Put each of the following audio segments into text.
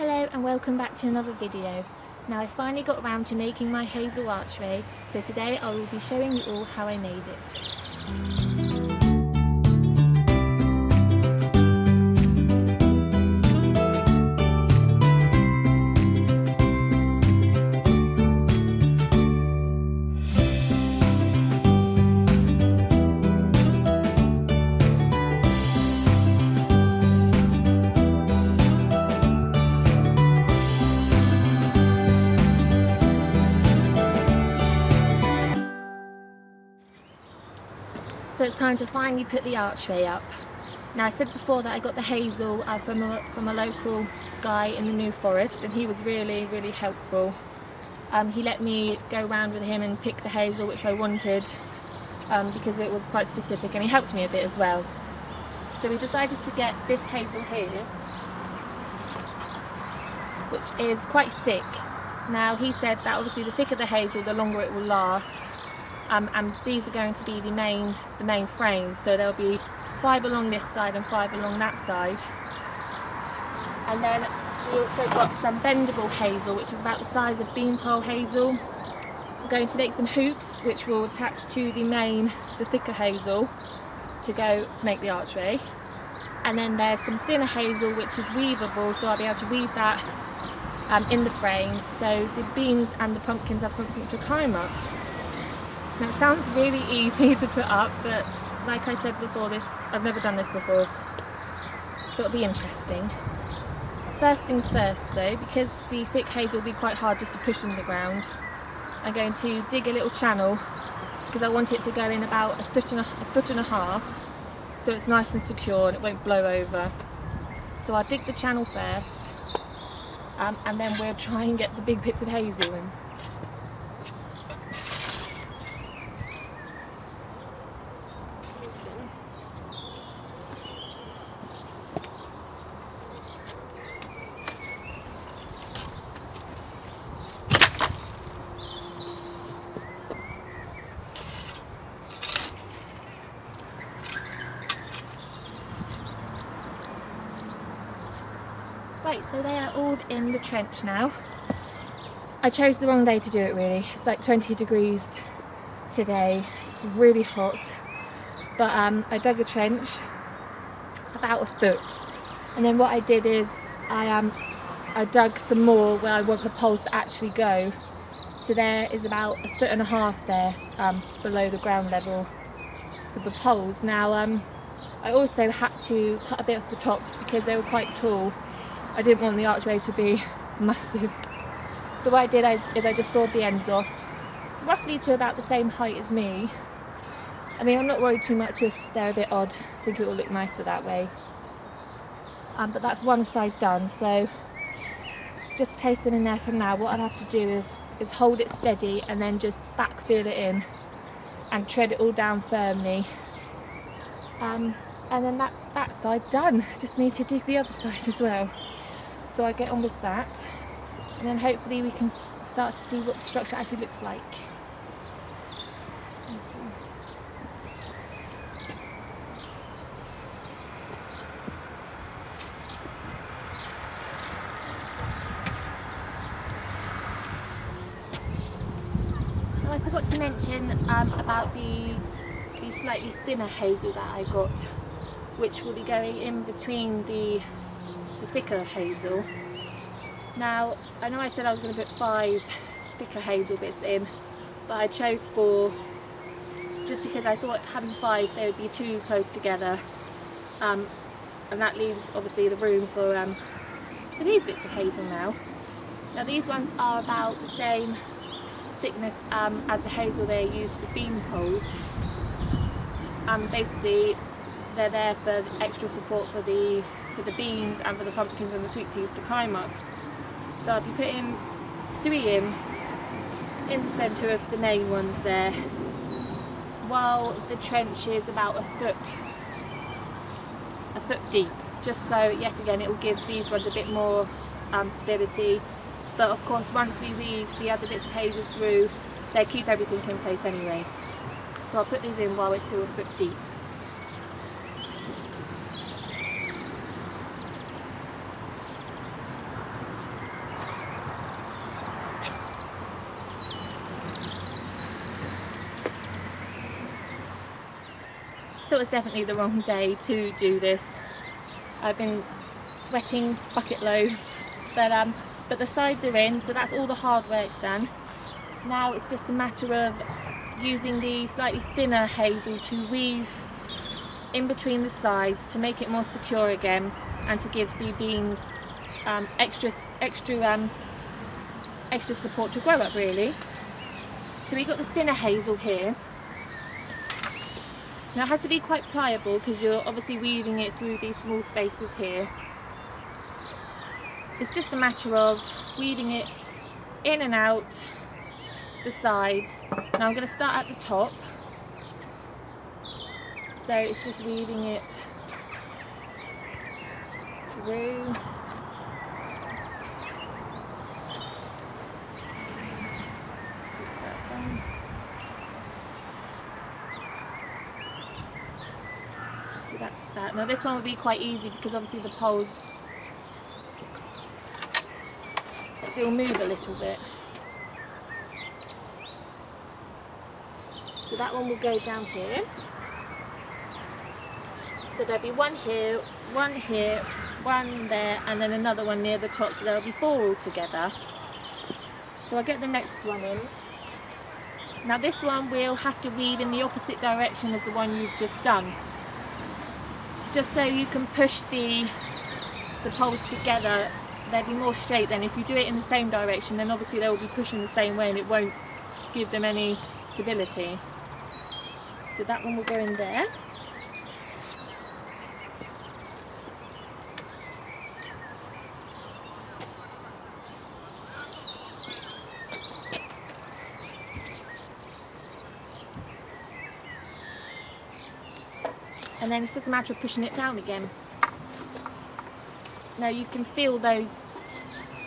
Hello and welcome back to another video. Now I finally got around to making my Hazel archway, so today I will be showing you all how I made it. So it's time to finally put the archway up. Now I said before that I got the hazel from a local guy in the New Forest, and he was really helpful. He let me go around with him and pick the hazel which I wanted because it was quite specific, and he helped me a bit as well. So we decided to get this hazel here, which is quite thick. Now he said that obviously the thicker the hazel, the longer it will last. And these are going to be the main frames, so there'll be 5 along this side and 5 along that side. And then we also got some bendable hazel, which is about the size of beanpole hazel. We're going to make some hoops which will attach to the thicker hazel to make the archway. And then there's some thinner hazel which is weavable, so I'll be able to weave that in the frame, so the beans and the pumpkins have something to climb up. Now it sounds really easy to put up, but like I said before, I've never done this before, so it'll be interesting. First things first though, because the thick hazel will be quite hard just to push in the ground, I'm going to dig a little channel because I want it to go in about a foot and a half, so it's nice and secure and it won't blow over. So I'll dig the channel first, and then we'll try and get the big bits of hazel in. Right, so they are all in the trench now. I chose the wrong day to do it really. It's like 20 degrees today. It's really hot. But I dug a trench about a foot. And then what I did is I dug some more where I want the poles to actually go. So there is about a foot and a half there below the ground level for the poles. Now I also had to cut a bit off the tops because they were quite tall. I didn't want the archway to be massive. So what I did is I just sawed the ends off, roughly to about the same height as me. I mean, I'm not worried too much if they're a bit odd. I think it will look nicer that way. But that's one side done, so just place them in there for now. What I'll have to do is hold it steady and then just backfill it in and tread it all down firmly. And then that's that side done. Just need to dig the other side as well. So I get on with that, and then hopefully we can start to see what the structure actually looks like. Now I forgot to mention about the slightly thinner hazel that I got, which will be going in between the thicker hazel. Now I know I said I was going to put 5 thicker hazel bits in, but I chose 4 just because I thought having 5 they would be too close together, and that leaves obviously the room for these bits of hazel now. Now these ones are about the same thickness as the hazel they use for bean poles. Basically they're there for extra support for the beans and for the pumpkins and the sweet peas to climb up. So I'll be putting 3 in the centre of the main ones there, while the trench is about a foot deep, just so yet again it will give these ones a bit more stability. But of course once we weave the other bits of hazel through, they keep everything in place anyway. So I'll put these in while it's still a foot deep. So it's definitely the wrong day to do this. I've been sweating bucket loads, but the sides are in, so that's all the hard work done. Now it's just a matter of using the slightly thinner hazel to weave in between the sides to make it more secure again, and to give the beans extra support to grow up, really. So we've got the thinner hazel here. Now it has to be quite pliable because you're obviously weaving it through these small spaces here. It's just a matter of weaving it in and out the sides. Now I'm going to start at the top. So it's just weaving it through. So that's that. Now this one would be quite easy because obviously the poles still move a little bit. So that one will go down here. So there'll be one here, one here, one there, and then another one near the top, so there'll be 4 all together. So I'll get the next one in. Now this one we'll have to weave in the opposite direction as the one you've just done, just so you can push the poles together. They'll be more straight then. If you do it in the same direction, then obviously they will be pushing the same way and it won't give them any stability. So that one will go in there. And then it's just a matter of pushing it down again. Now you can feel the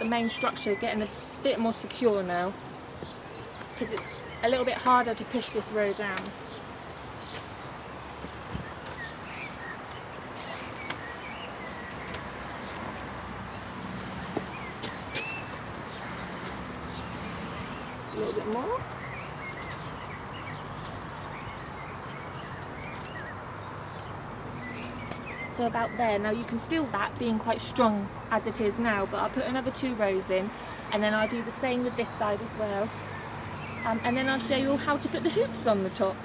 main structure getting a bit more secure now, because it's a little bit harder to push this row down. Just a little bit more. So about there. Now you can feel that being quite strong as it is now, but I'll put another 2 rows in, and then I'll do the same with this side as well. And then I'll show you all how to put the hoops on the top.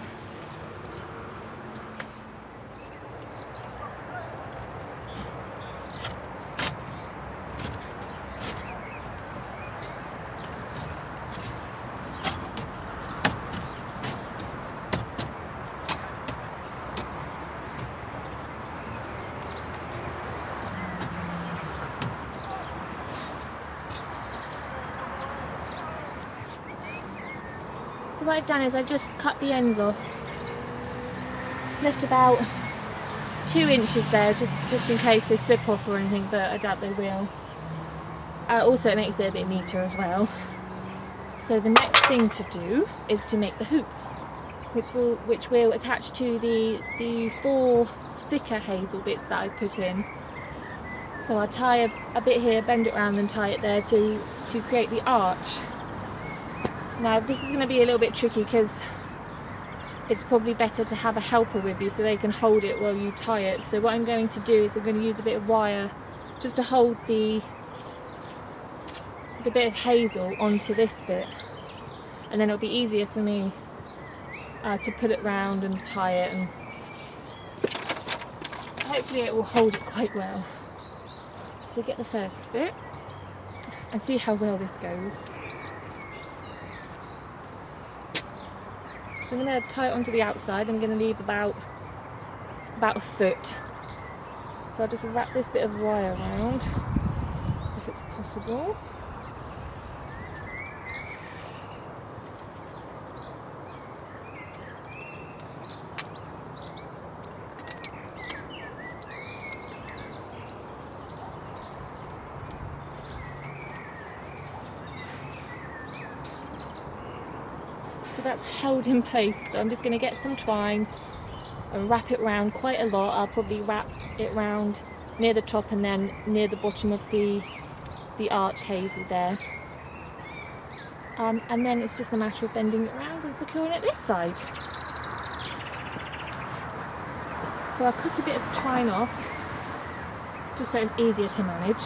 So what I've done is I've just cut the ends off, left about 2 inches there, just in case they slip off or anything, but I doubt they will. Also it makes it a bit neater as well. So the next thing to do is to make the hoops, which will attach to the 4 thicker hazel bits that I put in. So I'll tie a bit here, bend it around and tie it there to create the arch. Now this is going to be a little bit tricky because it's probably better to have a helper with you so they can hold it while you tie it. So what I'm going to do is I'm going to use a bit of wire just to hold the bit of hazel onto this bit, and then it'll be easier for me to put it round and tie it, and hopefully it will hold it quite well. So get the first bit and see how well this goes. So I'm going to tie it onto the outside. I'm going to leave about a foot. So I'll just wrap this bit of wire around, if it's possible. So that's held in place. So I'm just going to get some twine and wrap it round quite a lot. I'll probably wrap it round near the top and then near the bottom of the arch hazel there. And then it's just a matter of bending it around and securing it this side. So I cut a bit of twine off, just so it's easier to manage.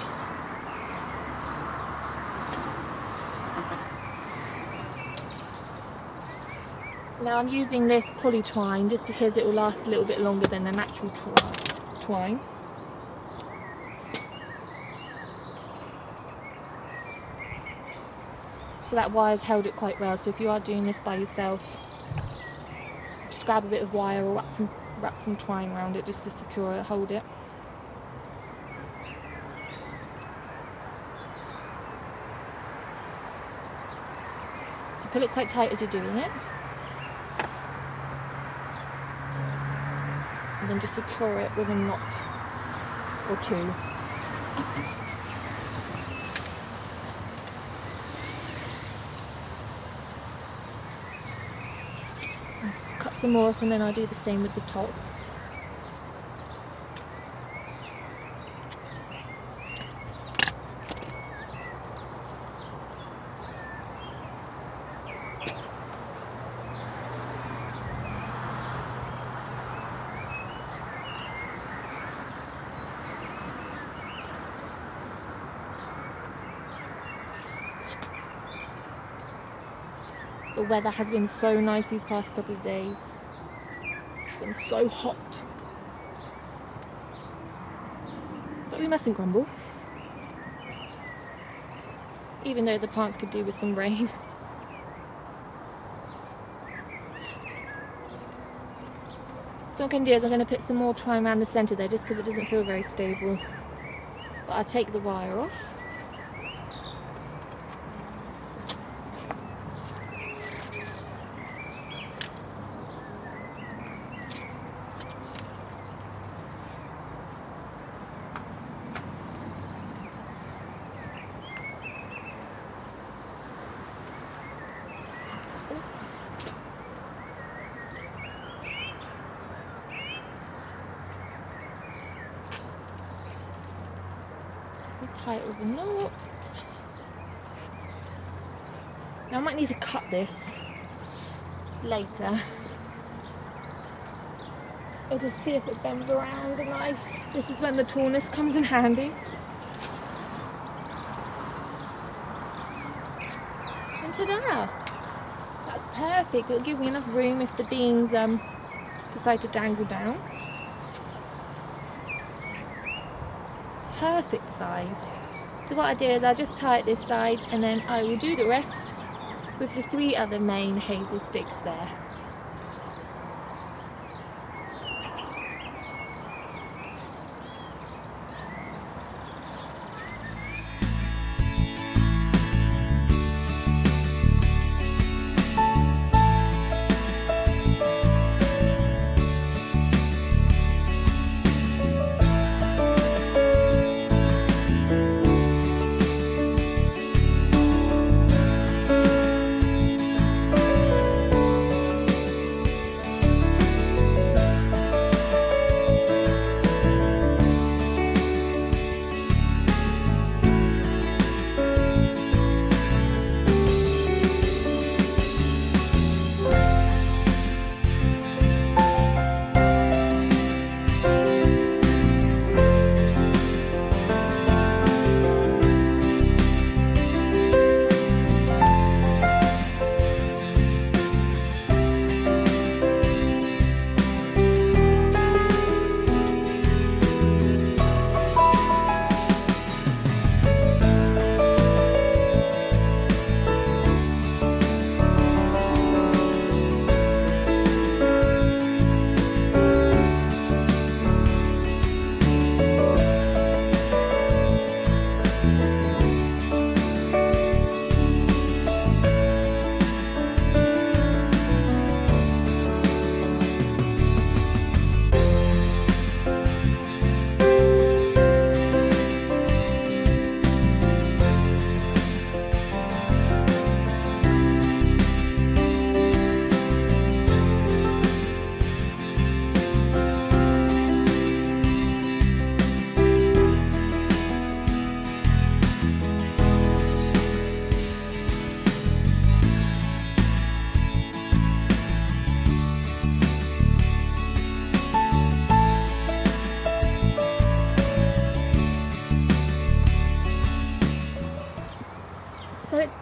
Now I'm using this poly twine just because it will last a little bit longer than the natural twine. So that wire's held it quite well, so if you are doing this by yourself, just grab a bit of wire or wrap some twine around it just to secure it, hold it. So pull it quite tight as you're doing it. And then just secure it with a knot or two. Let's cut some more off and then I'll do the same with the top. The weather has been so nice these past couple of days. It's been so hot. But we mustn't grumble. Even though the plants could do with some rain. So what I'm going to do is I'm going to put some more twine around the centre there just because it doesn't feel very stable. But I'll take the wire off. Tight with a knot. Now I might need to cut this later. I'll just see if it bends around nice. This is when the tallness comes in handy. And ta-da! That's perfect. It'll give me enough room if the beans decide to dangle down. Perfect size. So what I do is I just tie it this side and then I will do the rest with the 3 other main hazel sticks there.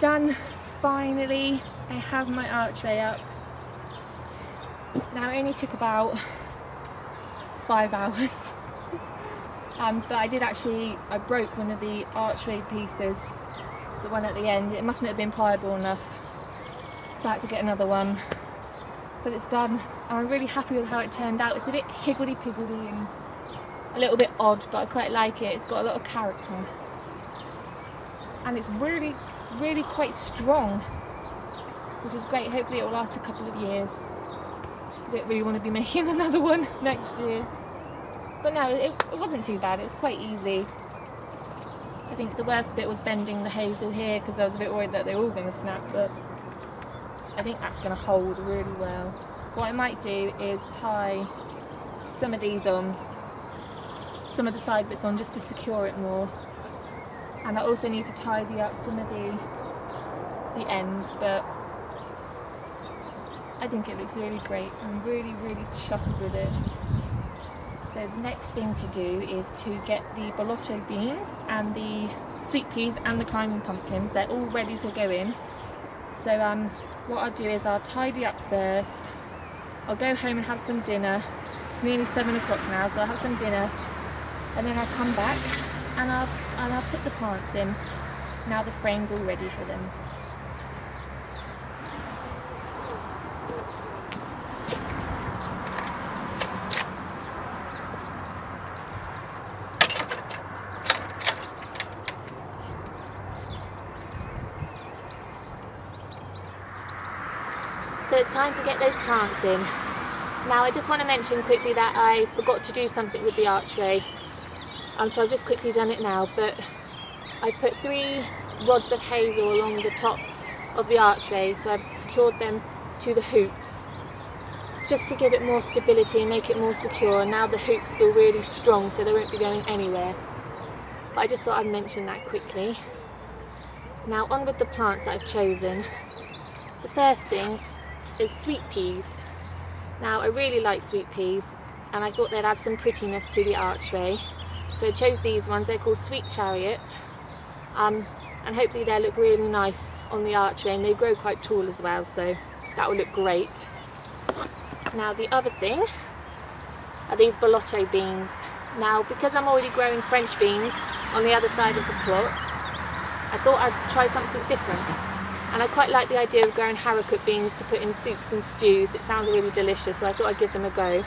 done, finally. I have my archway up. Now it only took about 5 hours. But I broke one of the archway pieces, the one at the end. It mustn't have been pliable enough, so I had to get another one. But it's done, and I'm really happy with how it turned out. It's a bit higgledy-piggledy and a little bit odd, but I quite like it. It's got a lot of character. And it's really, really quite strong, which is great. Hopefully it will last a couple of years. I don't really want to be making another one next year. But no, it wasn't too bad. It was quite easy. I think the worst bit was bending the hazel here, because I was a bit worried that they were all going to snap, but I think that's going to hold really well. What I might do is tie some of these on, some of the side bits on, just to secure it more. And I also need to tidy up some of the ends, but I think it looks really great. I'm really, really chuffed with it. So the next thing to do is to get the bolotto beans and the sweet peas and the climbing pumpkins. They're all ready to go in. So what I'll do is I'll tidy up first. I'll go home and have some dinner. It's nearly 7 o'clock now, so I'll have some dinner, and then I'll come back and I'll put the plants in. Now the frame's all ready for them. So it's time to get those plants in. Now I just want to mention quickly that I forgot to do something with the archway. So I've just quickly done it now, but I put 3 rods of hazel along the top of the archway, so I've secured them to the hoops just to give it more stability and make it more secure. And now the hoops feel really strong, so they won't be going anywhere. But I just thought I'd mention that quickly. Now on with the plants that I've chosen. The first thing is sweet peas. Now I really like sweet peas, and I thought they'd add some prettiness to the archway. So I chose these ones. They're called Sweet Chariot, and hopefully they'll look really nice on the archway, and they grow quite tall as well, so that will look great. Now the other thing are these bolotto beans. Now because I'm already growing French beans on the other side of the plot, I thought I'd try something different. And I quite like the idea of growing haricot beans to put in soups and stews. It sounds really delicious, so I thought I'd give them a go.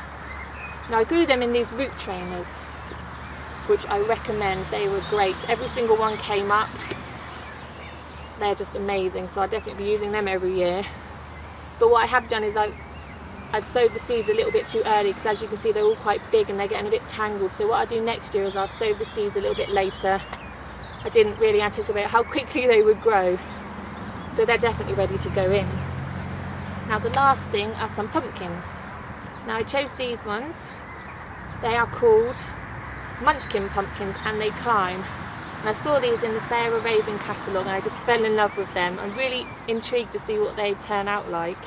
Now I grew them in these root trainers, which I recommend. They were great. Every single one came up. They're just amazing, so I'll definitely be using them every year. But what I have done is I've sowed the seeds a little bit too early, because as you can see they're all quite big and they're getting a bit tangled. So what I'll do next year is I'll sow the seeds a little bit later. I didn't really anticipate how quickly they would grow. So they're definitely ready to go in. Now the last thing are some pumpkins. Now I chose these ones. They are called Munchkin pumpkins, and they climb. And I saw these in the Sarah Raven catalogue, and I just fell in love with them. I'm really intrigued to see what they turn out like.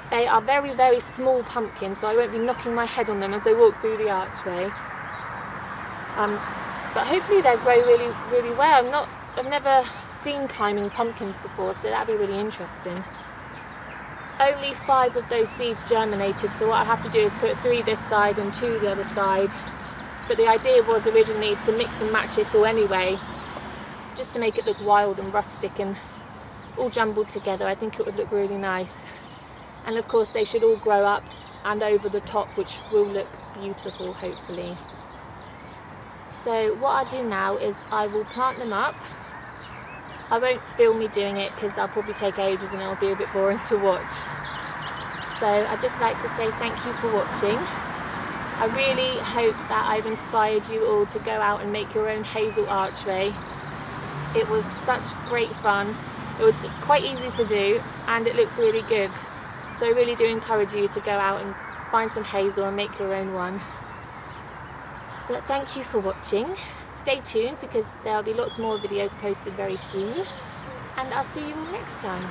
They are very, very small pumpkins, so I won't be knocking my head on them as I walk through the archway. But hopefully they'll grow really, really well. I've never seen climbing pumpkins before, so that'd be really interesting. Only 5 of those seeds germinated, so what I have to do is put 3 this side and 2 the other side. But the idea was originally to mix and match it all anyway, just to make it look wild and rustic and all jumbled together. I think it would look really nice. And of course they should all grow up and over the top, which will look beautiful hopefully. So what I'll do now is I will plant them up. I won't film me doing it because I'll probably take ages and it'll be a bit boring to watch. So I'd just like to say thank you for watching. I really hope that I've inspired you all to go out and make your own hazel archway. It was such great fun. It was quite easy to do and it looks really good. So I really do encourage you to go out and find some hazel and make your own one. But thank you for watching. Stay tuned because there'll be lots more videos posted very soon, and I'll see you all next time.